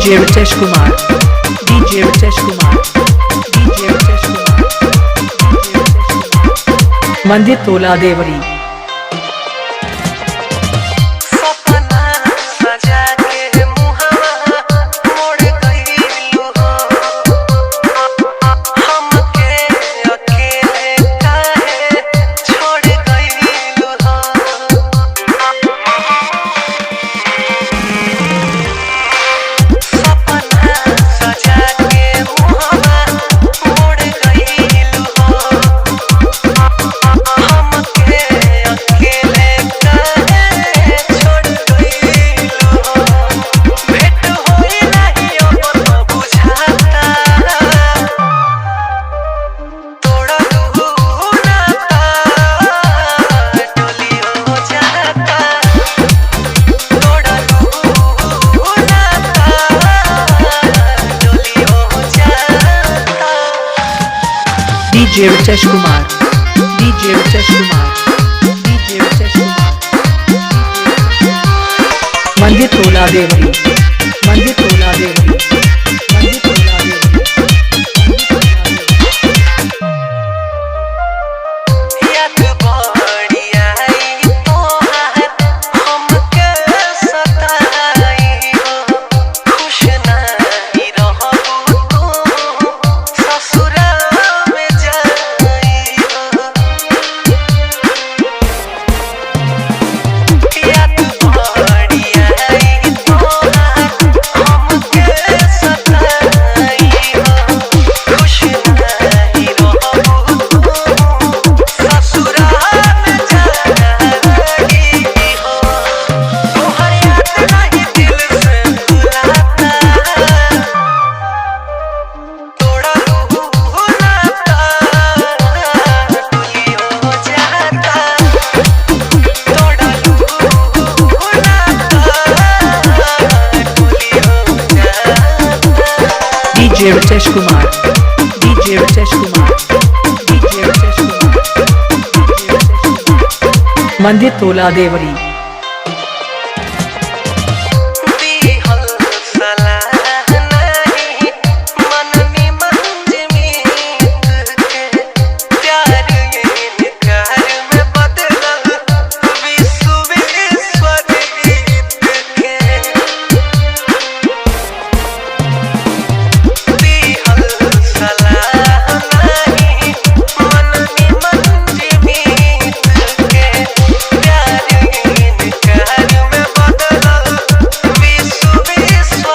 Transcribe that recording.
DJ Ritesh Kumar, DJ Ritesh Kumar, DJ Ritesh Kumar, DJ Ritesh Kumar, मंदिर तोला देवरी। DJ Ritesh Kumar, DJ Ritesh Kumar, DJ Ritesh Kumar, मंदिर तोला देवरी, मंदिर तोला देवरी, मंदिर तोला देवरी, याद बढ़िया तो है हमके सताई हो, खुश नहीं रहबू तू ससुरा में जाई हो। याद बढ़िया तो है हमके सताई हो, खुश नहीं रहबू तू ससुरा में जाई हो। तोहर याद नहीं दिल से भुलाता, तोड़ा लू नाता टूली हो जाता, तोड़ा लू नाता टूली हो जाता। DJ Ritesh Kumar, DJ Ritesh Kumar, DJ Ritesh Kumar, DJ Ritesh Kumar, मंदिर तोला देवरी।